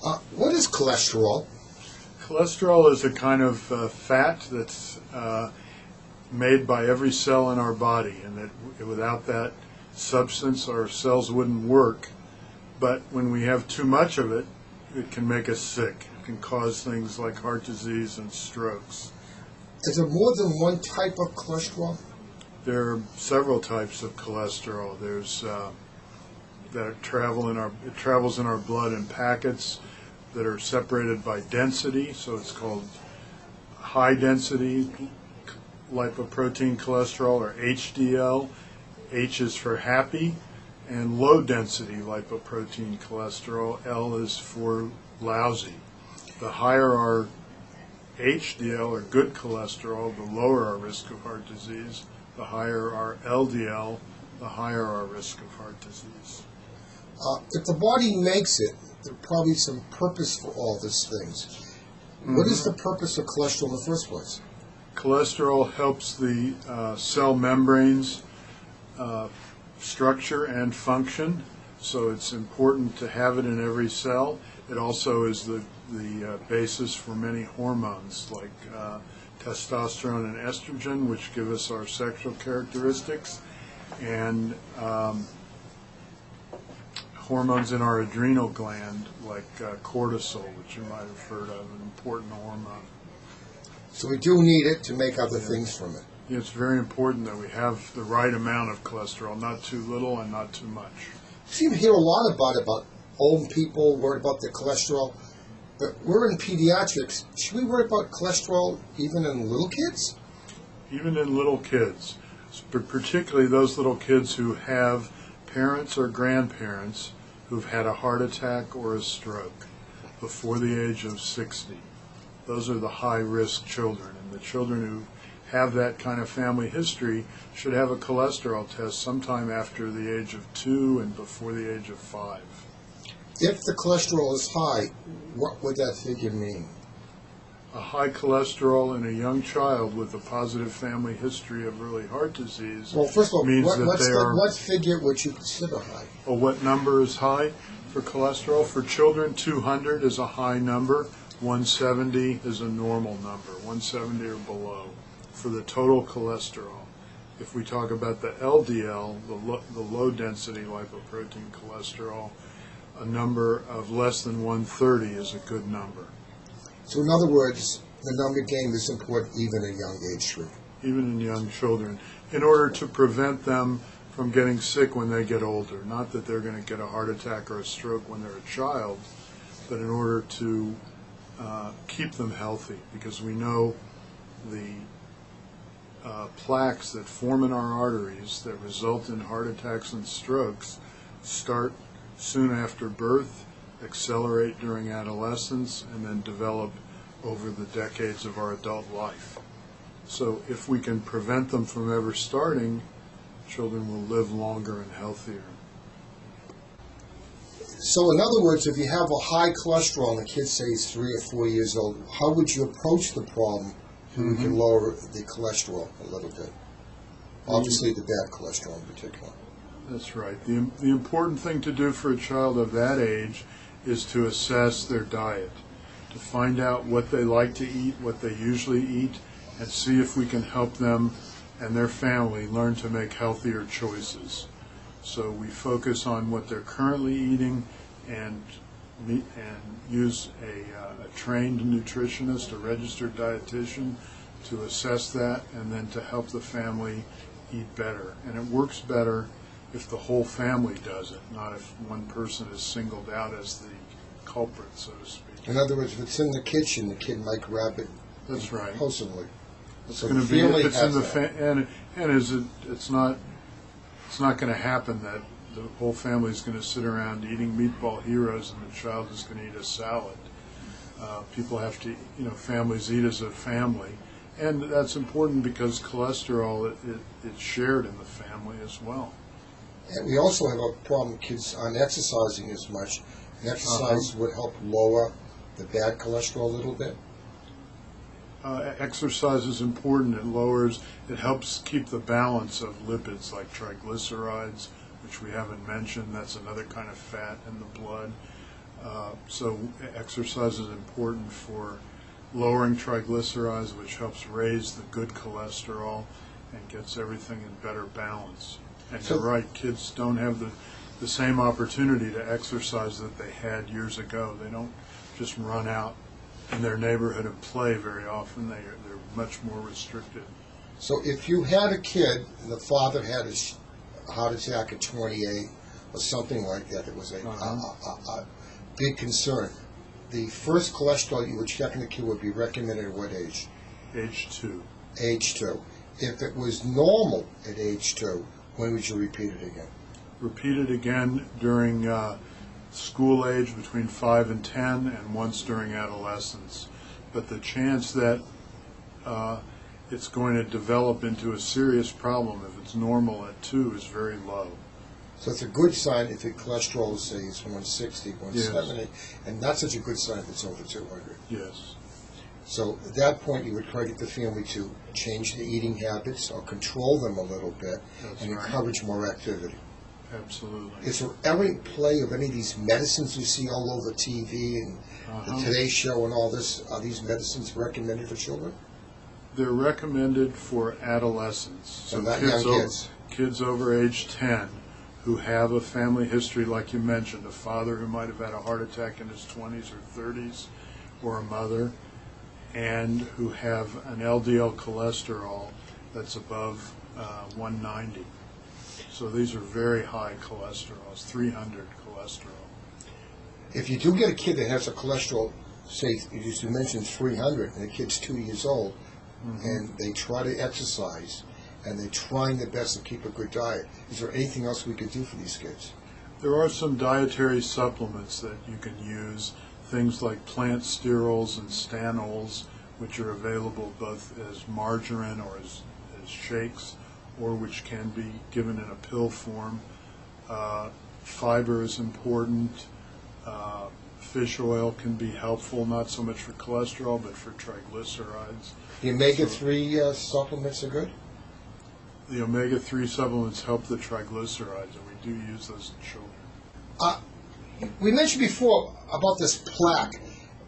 What is cholesterol? Cholesterol is a kind of fat that's made by every cell in our body, and that without that substance our cells wouldn't work. But when we have too much of it, it can make us sick. It can cause things like heart disease and strokes. Is there more than one type of cholesterol? There are several types of cholesterol. There's that it travels in our blood in packets that are separated by density, so it's called high density lipoprotein cholesterol, or HDL. H is for happy, and low density lipoprotein cholesterol, L is for lousy. The higher our HDL, or good cholesterol, the lower our risk of heart disease. The higher our LDL, the higher our risk of heart disease. If the body makes it, there's probably some purpose for all these things. Mm-hmm. What is the purpose of cholesterol in the first place? Cholesterol helps the cell membranes structure and function, so it's important to have it in every cell. It also is the basis for many hormones like testosterone and estrogen, which give us our sexual characteristics, and hormones in our adrenal gland like cortisol, which you might have heard of, an important hormone. So we do need it to make other things from it. It's very important that we have the right amount of cholesterol, not too little and not too much. You seem to hear a lot about old people worried about their cholesterol. But we're in pediatrics. Should we worry about cholesterol even in little kids? Even in little kids, but particularly those little kids who have parents or grandparents who've had a heart attack or a stroke before the age of 60. Those are the high-risk children, and the children who have that kind of family history should have a cholesterol test sometime after the age of 2 and before the age of 5. If the cholesterol is high, what would that figure mean? A high cholesterol in a young child with a positive family history of early heart disease well, first of all, means what figure would you consider high? Well, what number is high for cholesterol? For children, 200 is a high number. 170 is a normal number, 170 or below for the total cholesterol. If we talk about the LDL, the low-density lipoprotein cholesterol, a number of less than 130 is a good number. So in other words, the number game is important even in young age group. Even in young children, in order to prevent them from getting sick when they get older. Not that they're going to get a heart attack or a stroke when they're a child, but in order to keep them healthy, because we know the plaques that form in our arteries that result in heart attacks and strokes start soon after birth, accelerate during adolescence, and then develop over the decades of our adult life. So if we can prevent them from ever starting, children will live longer and healthier. So in other words, if you have a high cholesterol and the kid, say, is 3 or 4 years old, how would you approach the problem so we can lower the cholesterol a little bit? Obviously the bad cholesterol in particular. That's right. The important thing to do for a child of that age is to assess their diet, to find out what they like to eat, what they usually eat, and see if we can help them and their family learn to make healthier choices. So we focus on what they're currently eating and use a trained nutritionist, a registered dietitian, to assess that and then to help the family eat better. And it works better if the whole family does it, not if one person is singled out as the culprit, so to speak. In other words, if it's in the kitchen, the kid might grab it. That's right. Impulsively. It's going to be if it's in the it's not going to happen that the whole family is going to sit around eating Meatball Heroes and the child is going to eat a salad. People have to, families eat as a family, and that's important because cholesterol it's shared in the family as well. And we also have a problem, kids aren't exercising as much. And exercise would help lower the bad cholesterol a little bit. Exercise is important. It helps keep the balance of lipids like triglycerides, which we haven't mentioned. That's another kind of fat in the blood. So exercise is important for lowering triglycerides, which helps raise the good cholesterol and gets everything in better balance. And you're right, kids don't have the same opportunity to exercise that they had years ago. They don't just run out in their neighborhood and play very often. They're much more restricted. So if you had a kid and the father had a heart attack at 28 or something like that, it was a big concern. The first cholesterol you would check in the kid would be recommended at what age? Age 2. Age 2. If it was normal at age 2, when would you repeat it again? Repeat it again during school age between 5 and 10, and once during adolescence. But the chance that it's going to develop into a serious problem if it's normal at 2 is very low. So it's a good sign if your cholesterol, say, is 160, 170, yes. And not such a good sign if it's over 200. Yes. So at that point, you would try to get the family to change the eating habits or control them a little bit. That's and right. Encourage more activity. Absolutely. Is there any play of any of these medicines you see all over TV and the Today Show and all this? Are these medicines recommended for children? They're recommended for adolescents. So not young kids. Kids over age 10 who have a family history, like you mentioned, a father who might have had a heart attack in his 20s or 30s, or a mother, and who have an LDL cholesterol that's above 190. So these are very high cholesterols, 300 cholesterol. If you do get a kid that has a cholesterol, say, you mentioned 300, and the kid's 2 years old, and they try to exercise, and they're trying their best to keep a good diet, is there anything else we could do for these kids? There are some dietary supplements that you can use, things like plant sterols and stanols, which are available both as margarine or as shakes, or which can be given in a pill form. Fiber is important. Fish oil can be helpful, not so much for cholesterol, but for triglycerides. The omega-3 supplements are good? The omega-3 supplements help the triglycerides, and we do use those in children. We mentioned before about this plaque.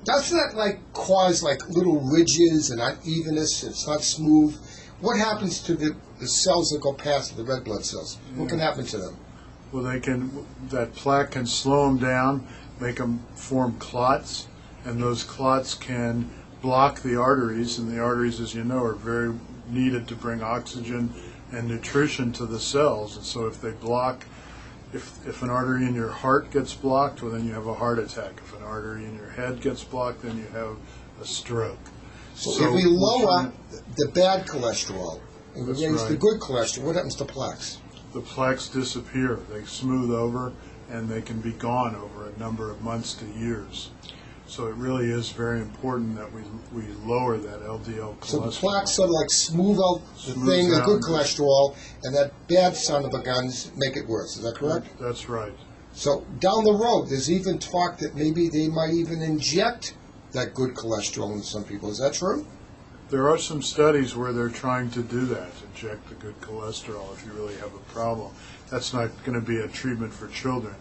Doesn't that cause little ridges and unevenness? It's not smooth. What happens to the cells that go past the red blood cells? What can happen to them? Well, that plaque can slow them down, make them form clots, and those clots can block the arteries, and the arteries, as you know, are very needed to bring oxygen and nutrition to the cells. And so if they block, if an artery in your heart gets blocked, well, then you have a heart attack. If an artery in your head gets blocked, then you have a stroke. So if we lower the bad cholesterol and we raise the good cholesterol, what happens to plaques? The plaques disappear. They smooth over, and they can be gone over a number of months to years. So it really is very important that we lower that LDL cholesterol. So the plaques sort of smooth out the good cholesterol, and that bad son of a guns make it worse. Is that correct? That's right. So down the road, there's even talk that maybe they might even inject that good cholesterol in some people. Is that true? There are some studies where they're trying to do that, inject the good cholesterol if you really have a problem. That's not going to be a treatment for children.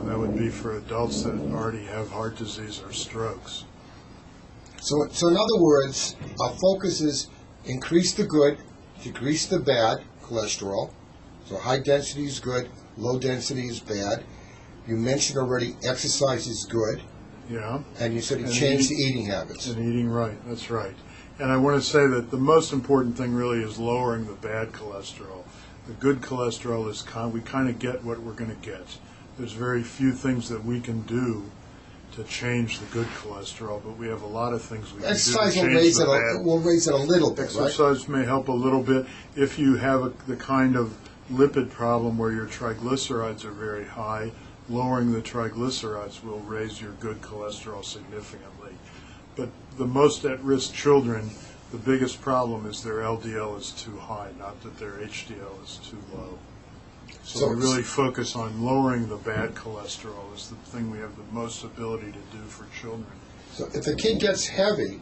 That would be for adults that already have heart disease or strokes. So in other words, our focus is increase the good, decrease the bad cholesterol. So high density is good, low density is bad. You mentioned already exercise is good. Yeah. And you said you changed the eating habits. And eating right, that's right. And I want to say that the most important thing really is lowering the bad cholesterol. The good cholesterol is we kind of get what we're going to get. There's very few things that we can do to change the good cholesterol, but we have a lot of things we can do to change the bad. Will raise it a little bit, Exercise may help a little bit. If you have the kind of lipid problem where your triglycerides are very high, lowering the triglycerides will raise your good cholesterol significantly. But the most at-risk children, the biggest problem is their LDL is too high, not that their HDL is too low. So we really focus on lowering the bad cholesterol is the thing we have the most ability to do for children. So if a kid gets heavy,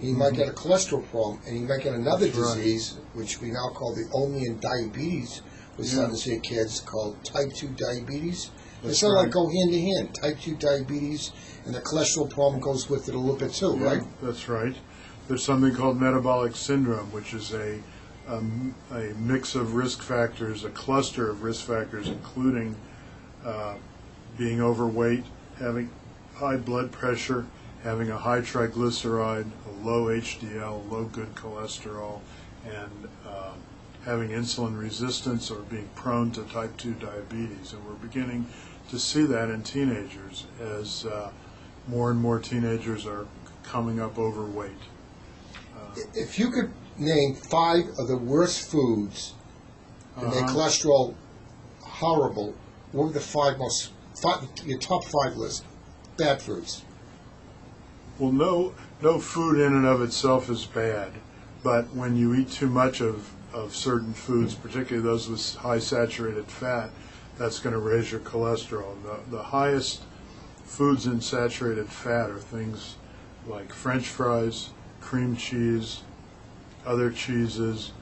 he might get a cholesterol problem, and he might get another disease, which we now call the Omnian diabetes. We're starting to see kids called type 2 diabetes. They sort of like go hand in hand. Type 2 diabetes and the cholesterol problem goes with it a little bit too, right? That's right. There's something called metabolic syndrome, which is a mix of risk factors, a cluster of risk factors, including being overweight, having high blood pressure, having a high triglyceride, a low HDL, low good cholesterol, and having insulin resistance or being prone to type 2 diabetes. And we're beginning to see that in teenagers as more and more teenagers are coming up overweight. If you could name 5 of the worst foods and their cholesterol horrible, what would your top 5 list? Bad foods. Well, no food in and of itself is bad, but when you eat too much of certain foods, particularly those with high saturated fat, that's going to raise your cholesterol. The highest foods in saturated fat are things like French fries, cream cheese, other cheeses,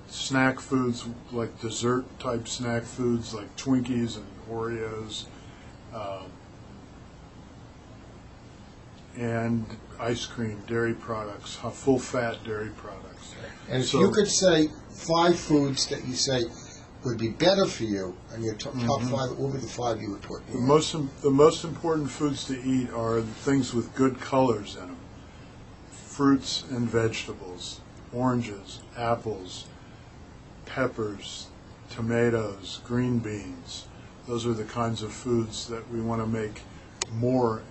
snack foods like dessert type snack foods like Twinkies and Oreos, and ice cream, dairy products, full fat dairy products. And if you could say 5 foods that you say would be better for you, and your top 5, what would be the 5 you would put? The most important foods to eat are the things with good colors in them. Fruits and vegetables, oranges, apples, peppers, tomatoes, green beans. Those are the kinds of foods that we want to make more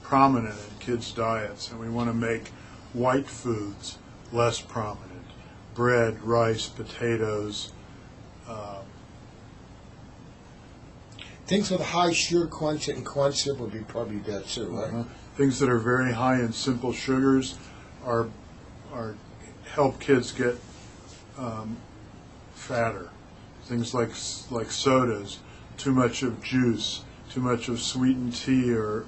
prominent in kids' diets, and we want to make white foods less prominent. Bread, rice, potatoes. Things with high sugar content and corn syrup would be probably bad too, right? Things that are very high in simple sugars are help kids get fatter. Things like sodas, too much of juice, too much of sweetened tea or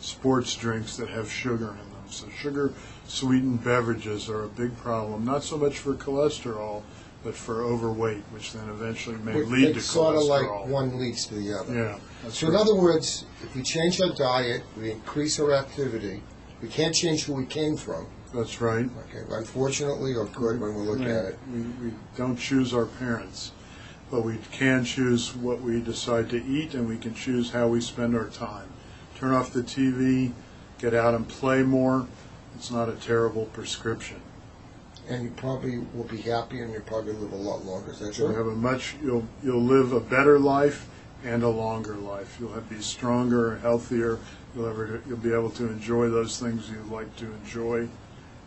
sports drinks that have sugar in them. So sugar-sweetened beverages are a big problem, not so much for cholesterol, but for overweight, which then eventually may lead to cholesterol. It's sort of like one leads to the other. Yeah. So in other words, if we change our diet, we increase our activity, we can't change who we came from. That's right. Okay, unfortunately or good when we look at it. We don't choose our parents, but we can choose what we decide to eat, and we can choose how we spend our time. Turn off the TV, get out and play more. It's not a terrible prescription. And you probably will be happy, and you'll probably live a lot longer. Is that true? You'll live a better life and a longer life. You'll be stronger, healthier. You'll be able to enjoy those things you like to enjoy,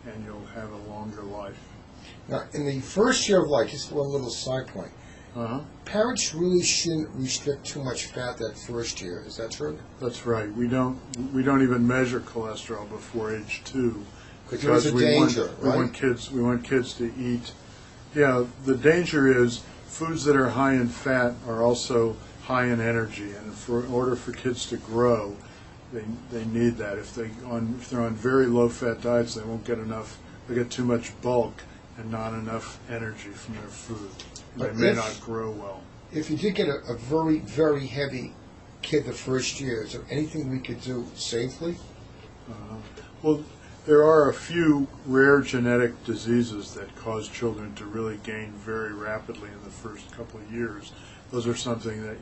and you'll have a longer life. Now, in the first year of life, just one little side point. Parents really shouldn't restrict too much fat that first year. Is that true? That's right. We don't even measure cholesterol before age 2. Because we want kids to eat. Yeah, the danger is foods that are high in fat are also high in energy, and in order for kids to grow, they need that. If they're on very low fat diets, they won't get enough. They get too much bulk and not enough energy from their food. They may not grow well. If you did get a very, very heavy kid the first year, is there anything we could do safely? Well, there are a few rare genetic diseases that cause children to really gain very rapidly in the first couple of years. Those are something that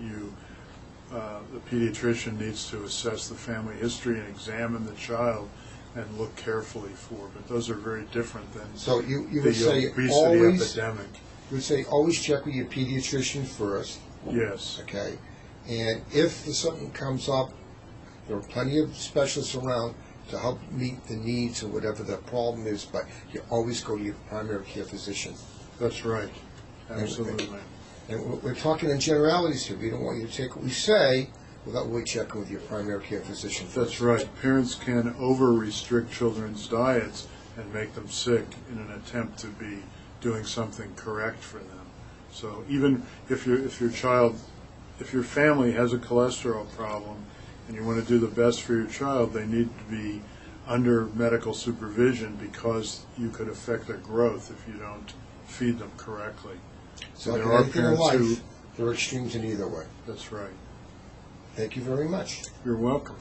the pediatrician needs to assess the family history and examine the child and look carefully for. But those are very different than you would say obesity epidemic. You would say always check with your pediatrician first. Yes. Okay. And if something comes up, there are plenty of specialists around to help meet the needs or whatever the problem is, but you always go to your primary care physician. That's right. Absolutely. And we're talking in generalities here. We don't want you to take what we say without really checking with your primary care physician first. That's right. Parents can over-restrict children's diets and make them sick in an attempt to be doing something correct for them. So even if your family has a cholesterol problem, and you want to do the best for your child, they need to be under medical supervision because you could affect their growth if you don't feed them correctly. So And like there are anything in parents who, life, there are extremes in either way. that's right. Thank you very much. You're welcome.